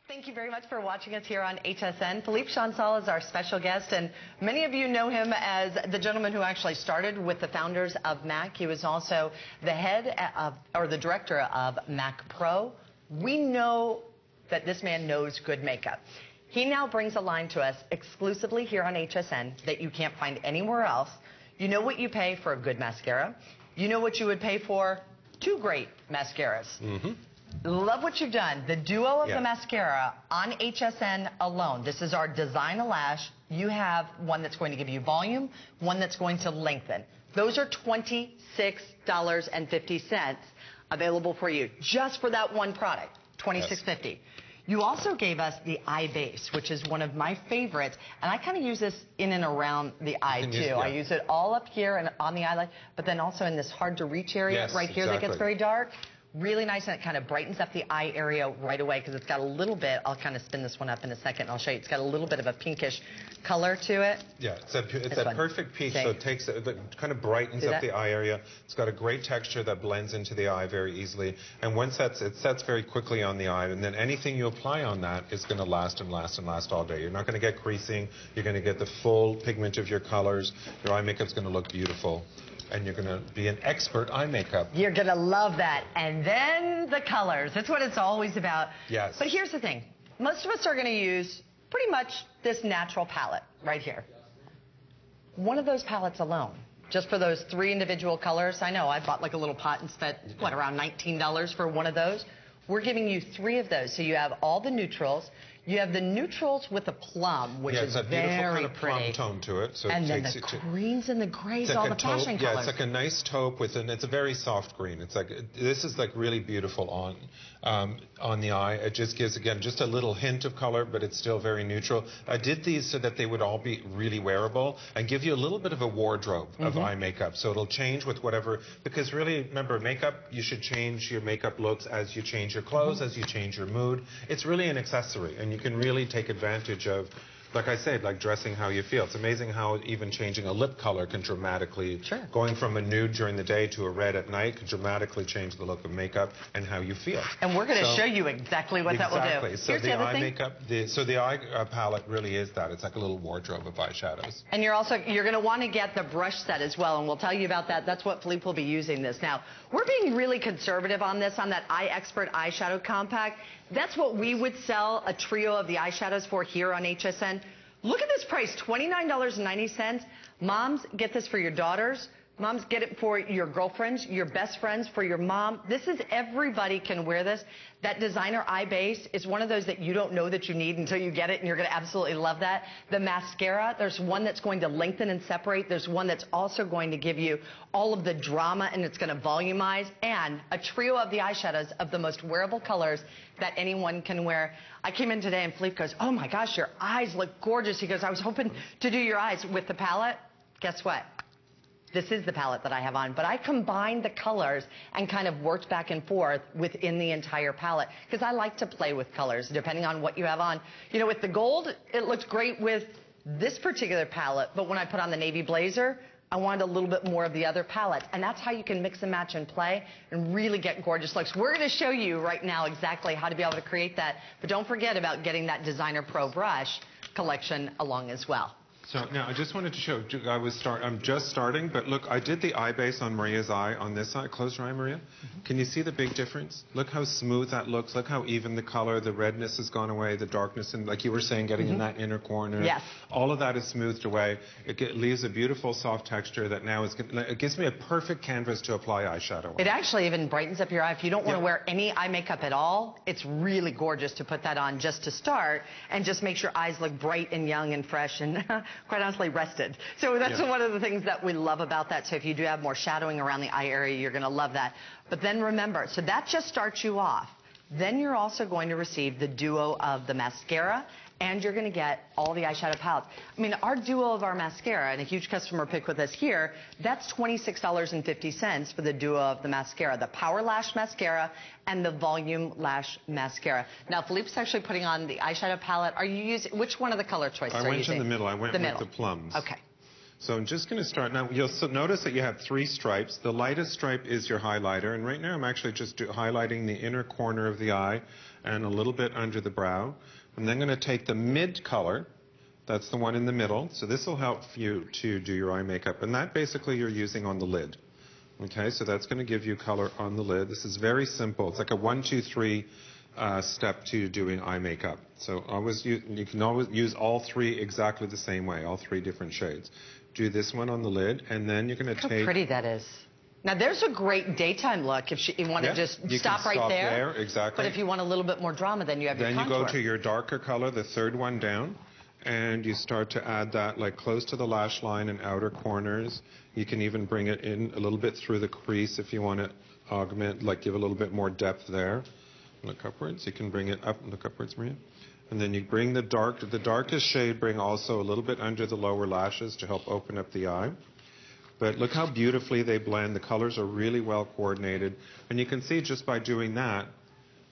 Thank you very much for watching us here on HSN. Philippe Chancel is our special guest, and many of you know him as the gentleman who actually started with the founders of MAC. He was also the head of, or the director of MAC Pro. We know that this man knows good makeup. He now brings a line to us exclusively here on HSN that you can't find anywhere else. You know what you pay for a good mascara. You know what you would pay for two great mascaras. Mm-hmm. Love what you've done. The duo of the mascara on HSN alone. This is our Design a Lash. You have one that's going to give you volume, one that's going to lengthen. Those are $26.50 available for you just for that one product, $26.50. You also gave us the eye base, which is one of my favorites, and I kind of use this in and around the eye too. I use it all up here and on the eyelid, but then also in this hard to reach area right here that gets very dark. Really nice, and it kind of brightens up the eye area right away because it's got a little bit, I'll kind of spin this one up in a second and I'll show you, it's got a little bit of a pinkish color to it. Yeah, it's that perfect peach, so it takes it kind of brightens up the eye area. It's got a great texture that blends into the eye very easily, and once it sets very quickly on the eye, and then anything you apply on that is going to last and last and last all day. You're not going to get creasing, you're going to get the full pigment of your colors, your eye makeup's going to look beautiful. And you're going to be an expert eye makeup. You're going to love that. And then the colors. That's what it's always about. Yes. But here's the thing. Most of us are going to use pretty much this natural palette right here. One of those palettes alone, just for those three individual colors. I know I bought like a little pot and spent, what, around $19 for one of those. We're giving you three of those. So you have all the neutrals. You have the neutrals with a plum, which is very pretty. Kind of plum tone to it. So and it then takes the greens and the grays, all the passion colors. Yeah, it's like a nice taupe with it's a very soft green. It's like, this is like really beautiful on the eye. It just gives, again, just a little hint of color, but it's still very neutral. I did these so that they would all be really wearable and give you a little bit of a wardrobe of eye makeup. So it'll change with whatever, because really, remember, makeup, you should change your makeup looks as you change your clothes, as you change your mood. It's really an accessory, and you can really take advantage of, like I said, like dressing how you feel. It's amazing how even changing a lip color can dramatically, going from a nude during the day to a red at night, can dramatically change the look of makeup and how you feel. And we're going to show you exactly what that will do. So the eye makeup, the eye palette really is that. It's like a little wardrobe of eyeshadows. And you're going to want to get the brush set as well, and we'll tell you about that. That's what Philippe will be using this. Now, we're being really conservative on this, on that Eye Expert Eyeshadow Compact. That's what we would sell a trio of the eyeshadows for here on HSN. Look at this price, $29.90. Moms, get this for your daughters. Moms, get it for your girlfriends, your best friends, for your mom. This is, everybody can wear this. That designer eye base is one of those that you don't know that you need until you get it, and you're going to absolutely love that. The mascara, there's one that's going to lengthen and separate. There's one that's also going to give you all of the drama, and it's going to volumize, and a trio of the eyeshadows of the most wearable colors that anyone can wear. I came in today and Philippe goes, oh my gosh, your eyes look gorgeous. He goes, I was hoping to do your eyes with the palette. Guess what? This is the palette that I have on, but I combined the colors and kind of worked back and forth within the entire palette because I like to play with colors depending on what you have on. You know, with the gold, it looked great with this particular palette, but when I put on the navy blazer, I wanted a little bit more of the other palette, and that's how you can mix and match and play and really get gorgeous looks. We're going to show you right now exactly how to be able to create that, but don't forget about getting that Designer Pro brush collection along as well. So now I just wanted to show, I'm just starting, but look, I did the eye base on Maria's eye on this side. Close your eye, Maria. Can you see the big difference? Look how smooth that looks. Look how even the color, the redness has gone away, the darkness, and like you were saying, getting in that inner corner. Yes. All of that is smoothed away. It leaves a beautiful soft texture that now it gives me a perfect canvas to apply eyeshadow on. It actually even brightens up your eye. If you don't want to wear any eye makeup at all, it's really gorgeous to put that on just to start and just makes your eyes look bright and young and fresh and quite honestly rested. So that's one of the things that we love about that. So if you do have more shadowing around the eye area, you're going to love that. But then remember, so that just starts you off. Then you're also going to receive the duo of the mascara, and you're going to get all the eyeshadow palettes. I mean, our duo of our mascara, and a huge customer pick with us here, that's $26.50 for the duo of the mascara, the Power Lash Mascara and the Volume Lash Mascara. Now, Philippe's actually putting on the eyeshadow palette. Are you using, which one of the color choices are you using? I went in the middle. I went with the plums. Okay. So I'm just going to start. Now, you'll notice that you have 3 stripes. The lightest stripe is your highlighter. And right now I'm actually just highlighting the inner corner of the eye and a little bit under the brow. I'm then going to take the mid color. That's the one in the middle. So this will help you to do your eye makeup. And that basically you're using on the lid. Okay, so that's going to give you color on the lid. This is very simple. It's like a 1, 2, 3 step to doing eye makeup. So you can always use all 3 exactly the same way, all 3 different shades. Do this one on the lid, and then you're going to take... How pretty that is. Now, there's a great daytime look if you want to just stop right there. Exactly. But if you want a little bit more drama, then you have your contour. Then you go to your darker color, the 3rd one down, and you start to add that like close to the lash line and outer corners. You can even bring it in a little bit through the crease if you want to augment, like give a little bit more depth there. Look upwards. You can bring it up. Look upwards, Maria. And then you bring the darkest shade, bring also a little bit under the lower lashes to help open up the eye. But look how beautifully they blend. The colors are really well coordinated. And you can see just by doing that,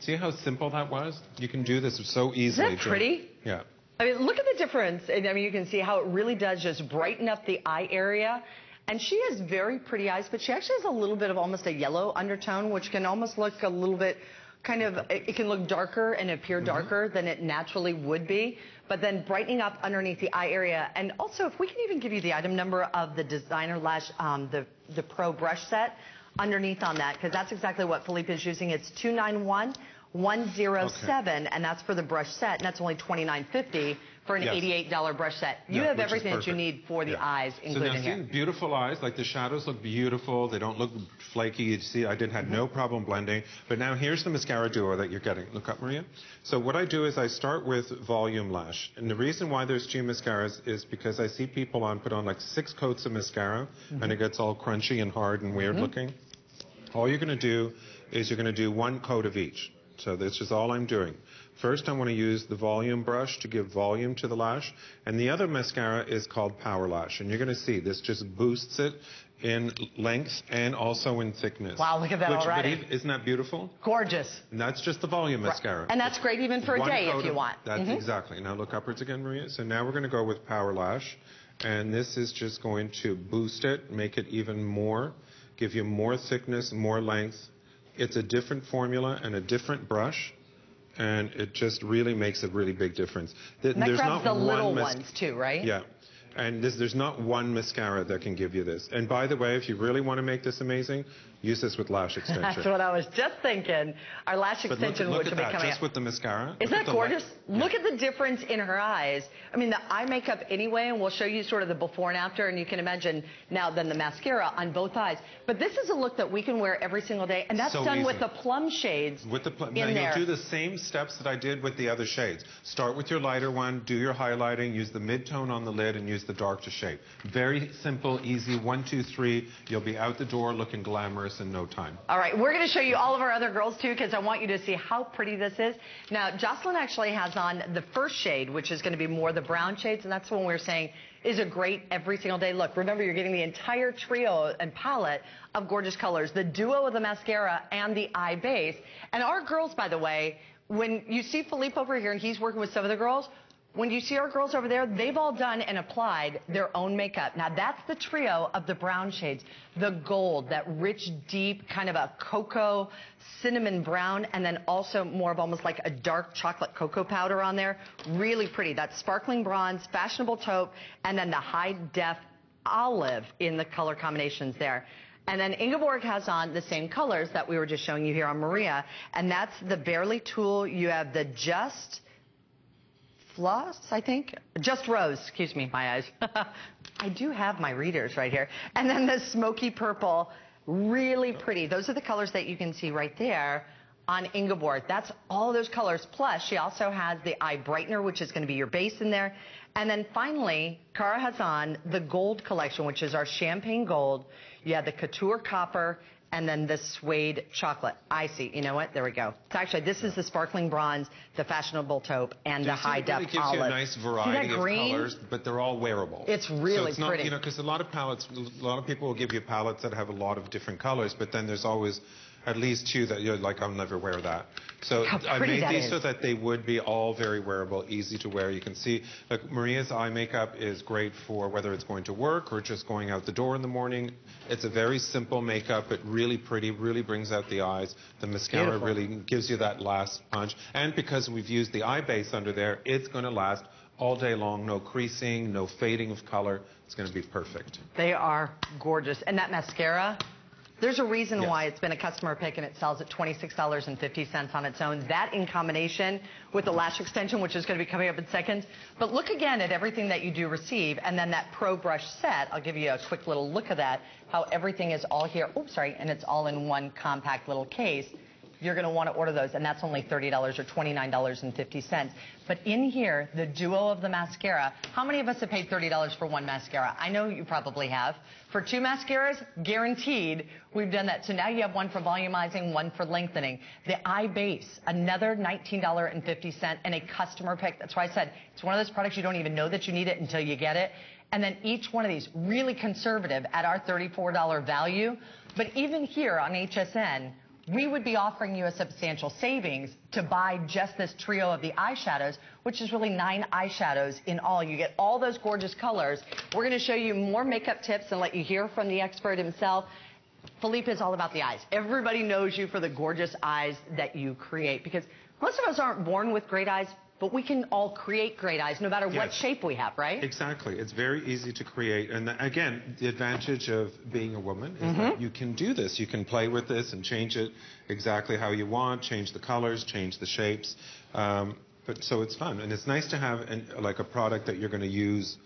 see how simple that was? You can do this so easily. Is that pretty? Yeah. I mean, look at the difference. I mean, you can see how it really does just brighten up the eye area. And she has very pretty eyes, but she actually has a little bit of almost a yellow undertone, which can almost look a little bit kind of, it can look darker and appear darker than it naturally would be, but then brightening up underneath the eye area. And also, if we can even give you the item number of the designer lash, the Pro brush set underneath on that, because that's exactly what Philippe is using. It's 291107, and that's for the brush set, and that's only $29.50 for an $88 brush set. You have everything that you need for the eyes, including here. Beautiful eyes, like the shadows look beautiful. They don't look flaky. You see, I had no problem blending. But now here's the mascara duo that you're getting. Look up, Maria. So what I do is I start with volume lash. And the reason why there's 2 mascaras is because I see people put on like 6 coats of mascara, and it gets all crunchy and hard and weird looking. All you're going to do is you're going to do 1 coat of each. So this is all I'm doing. First, I want to use the volume brush to give volume to the lash. And the other mascara is called Power Lash. And you're going to see this just boosts it in length and also in thickness. Wow, look at that already. Isn't that beautiful? Gorgeous. And that's just the volume mascara. And that's great even for a day if you want. That's exactly. Now look upwards again, Maria. So now we're going to go with Power Lash. And this is just going to boost it, make it even more, give you more thickness, more length. It's a different formula and a different brush, and it just really makes a really big difference. And that grabs the little ones too, right? Yeah. And there's not one mascara that can give you this. And by the way, if you really want to make this amazing, use this with lash extension. That's what I was just thinking. Our lash extension, look which at will be coming just with the mascara. Isn't that gorgeous? Look at the difference in her eyes. I mean, the eye makeup anyway, and we'll show you sort of the before and after, and you can imagine now then the mascara on both eyes. But this is a look that we can wear every single day, and that's so done easy. With the plum shades in there. You'll do the same steps that I did with the other shades. Start with your lighter one, do your highlighting, use the mid-tone on the lid, and use the dark to shape. Very simple, easy, 1, 2, 3. You'll be out the door looking glamorous in no time. All right, we're going to show you all of our other girls, too, because I want you to see how pretty this is. Now, Jocelyn actually has on the first shade, which is going to be more the brown shades, and that's the one we're saying is a great every single day look. Remember, you're getting the entire trio and palette of gorgeous colors, the duo of the mascara and the eye base. And our girls, by the way, when you see Philippe over here, and he's working with some of the girls, when you see our girls over there, they've all done and applied their own makeup. Now, that's the trio of the brown shades. The gold, that rich, deep, kind of a cocoa, cinnamon brown, and then also more of almost like a dark chocolate cocoa powder on there. Really pretty. That's sparkling bronze, fashionable taupe, and then the high-def olive in the color combinations there. And then Ingeborg has on the same colors that we were just showing you here on Maria, and that's the Barely Tulle. You have the Just Floss, I think. Just Rose, excuse me, my eyes. I do have my readers right here. And then the smoky purple, really pretty. Those are the colors that you can see right there on Ingeborg. That's all those colors. Plus, she also has the eye brightener, which is going to be your base in there. And then finally, Cara has on the gold collection, which is our champagne gold. You have the couture copper, and then the suede chocolate. I see. You know what? There we go. So actually, this is the sparkling bronze, the fashionable taupe, and the high-def olive. It gives you a nice variety of colors, but they're all wearable. It's really so it's pretty. You know, because a lot of palettes, a lot of people will give you palettes that have a lot of different colors, but then there's always at least 2 that you're like, I'll never wear that. So I made these so that they would be all very wearable, easy to wear. You can see, like, Maria's eye makeup is great for whether it's going to work or just going out the door in the morning. It's a very simple makeup, but really pretty, really brings out the eyes. The mascara really gives you that last punch. And because we've used the eye base under there, it's going to last all day long. No creasing, no fading of color. It's going to be perfect. They are gorgeous. And that mascara, there's a reason why it's been a customer pick and it sells at $26.50 on its own. That in combination with the lash extension, which is going to be coming up in seconds. But look again at everything that you do receive, and then that Pro Brush set. I'll give you a quick little look of that, how everything is all here. Oops, sorry, and it's all in one compact little case. You're going to want to order those, and that's only $30 or $29.50. But in here, the duo of the mascara, how many of us have paid $30 for one mascara? I know you probably have. For 2 mascaras, guaranteed, we've done that. So now you have one for volumizing, one for lengthening. The eye base, another $19.50, and a customer pick. That's why I said it's one of those products you don't even know that you need it until you get it. And then each one of these, really conservative at our $34 value. But even here on HSN, we would be offering you a substantial savings to buy just this trio of the eyeshadows, which is really 9 eyeshadows in all. You get all those gorgeous colors. We're going to show you more makeup tips and let you hear from the expert himself. Philippe is all about the eyes. Everybody knows you for the gorgeous eyes that you create, because most of us aren't born with great eyes, but we can all create great eyes no matter what shape we have, right? Exactly. It's very easy to create. And again, the advantage of being a woman is that you can do this. You can play with this and change it exactly how you want, change the colors, change the shapes. So it's fun. And it's nice to have like a product that you're going to use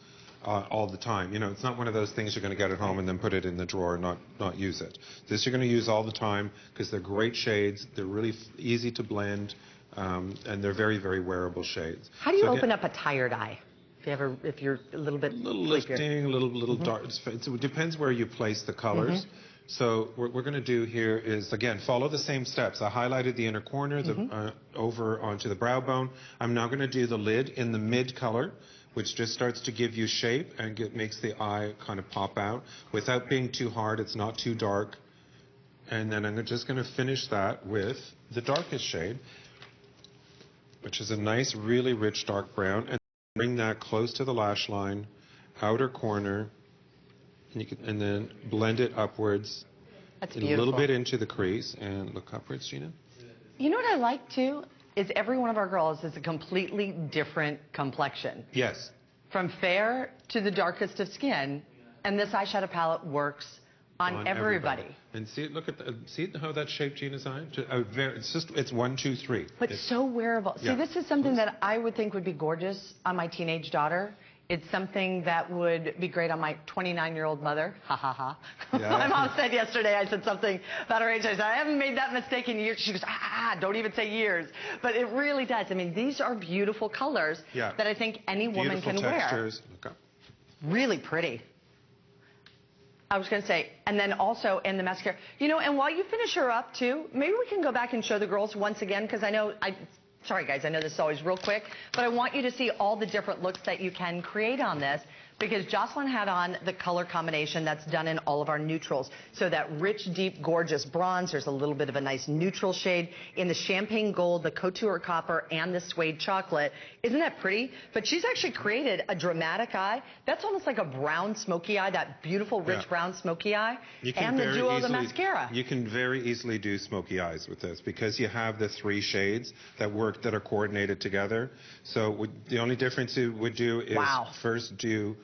all the time. You know, it's not one of those things you're going to get at home and then put it in the drawer and not use it. This you're going to use all the time because they're great shades. They're really easy to blend. And they're very, very wearable shades. How do you open up a tired eye? If you're a little bit lifting, a little dark. It depends where you place the colors. So what we're going to do here is, again, follow the same steps. I highlighted the inner corner, over onto the brow bone. I'm now going to do the lid in the mid color, which just starts to give you shape and makes the eye kind of pop out without being too hard. It's not too dark. And then I'm just going to finish that with the darkest shade, which is a nice, really rich dark brown, and bring that close to the lash line, outer corner, and then blend it upwards. That's beautiful. A little bit into the crease, and look upwards, Gina. You know what I like, too, is every one of our girls is a completely different complexion. Yes. From fair to the darkest of skin, and this eyeshadow palette works on everybody. And see, look at see how that shaped Gina's eye? It's 1, 2, 3. But so wearable. See, this is something that I would think would be gorgeous on my teenage daughter. It's something that would be great on my 29-year-old mother. Ha, ha, ha. Yeah. My mom said yesterday, I said something about her age. I said, I haven't made that mistake in years. She goes, don't even say years. But it really does. I mean, these are beautiful colors that I think any woman can wear. Beautiful textures. Look up. Really pretty. I was going to say, and then also in the mascara. You know, and while you finish her up, too, maybe we can go back and show the girls once again, because I know, sorry, guys, I know this is always real quick, but I want you to see all the different looks that you can create on this, because Jocelyn had on the color combination that's done in all of our neutrals. So that rich, deep, gorgeous bronze, there's a little bit of a nice neutral shade in the champagne gold, the couture copper, and the suede chocolate. Isn't that pretty? But she's actually created a dramatic eye. That's almost like a brown smoky eye, that beautiful, rich brown smoky eye, and the duo of the mascara. You can very easily do smoky eyes with this because you have the 3 shades that are coordinated together. So the only difference you would do is first do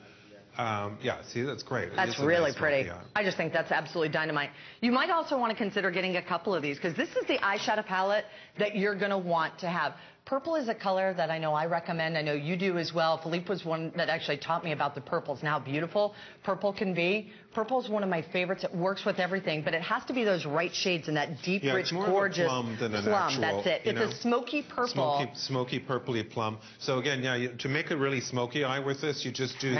see, that's great. That's really pretty. I just think that's absolutely dynamite. You might also want to consider getting a couple of these, because this is the eyeshadow palette that you're going to want to have. Purple is a color that I know I recommend. I know you do as well. Philippe was one that actually taught me about the purples and how beautiful purple can be. Purple is one of my favorites. It works with everything, but it has to be those right shades and that deep, rich, gorgeous plum than an actual, that's it. It's a smoky purple. Smoky, purpley plum. So again, to make a really smoky eye with this, you just do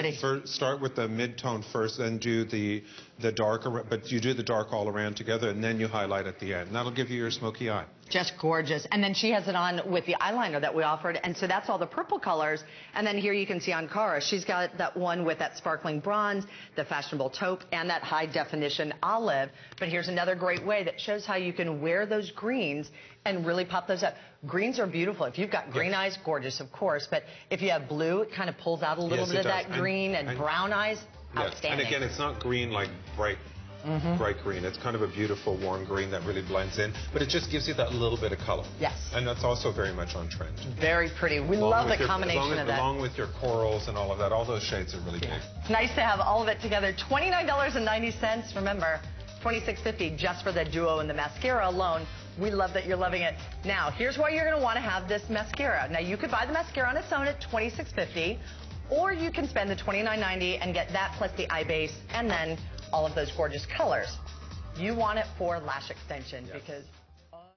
start with the mid-tone first, then do the the dark, but you do the dark all around together, and then you highlight at the end. And that'll give you your smoky eye. Just gorgeous. And then she has it on with the eyeliner that we offered, and so that's all the purple colors. And then here you can see on Cara, she's got that one with that sparkling bronze, the fashionable taupe, and that high definition olive. But here's another great way that shows how you can wear those greens and really pop those up. Greens are beautiful. If you've got green eyes, gorgeous, of course. But if you have blue, it kind of pulls out a little bit of that green, and brown eyes, outstanding. And again, it's not green like bright green. It's kind of a beautiful warm green that really blends in, but it just gives you that little bit of color. Yes. And that's also very much on trend. Very pretty. We love the combination of that. Along with your corals and all of that, all those shades are really big. It's nice to have all of it together. $29.90. Remember, $26.50 just for the duo and the mascara alone. We love that you're loving it. Now, here's why you're going to want to have this mascara. Now, you could buy the mascara on its own at $26.50, or you can spend the $29.90 and get that plus the eye base and then all of those gorgeous colors. You want it for lash extension because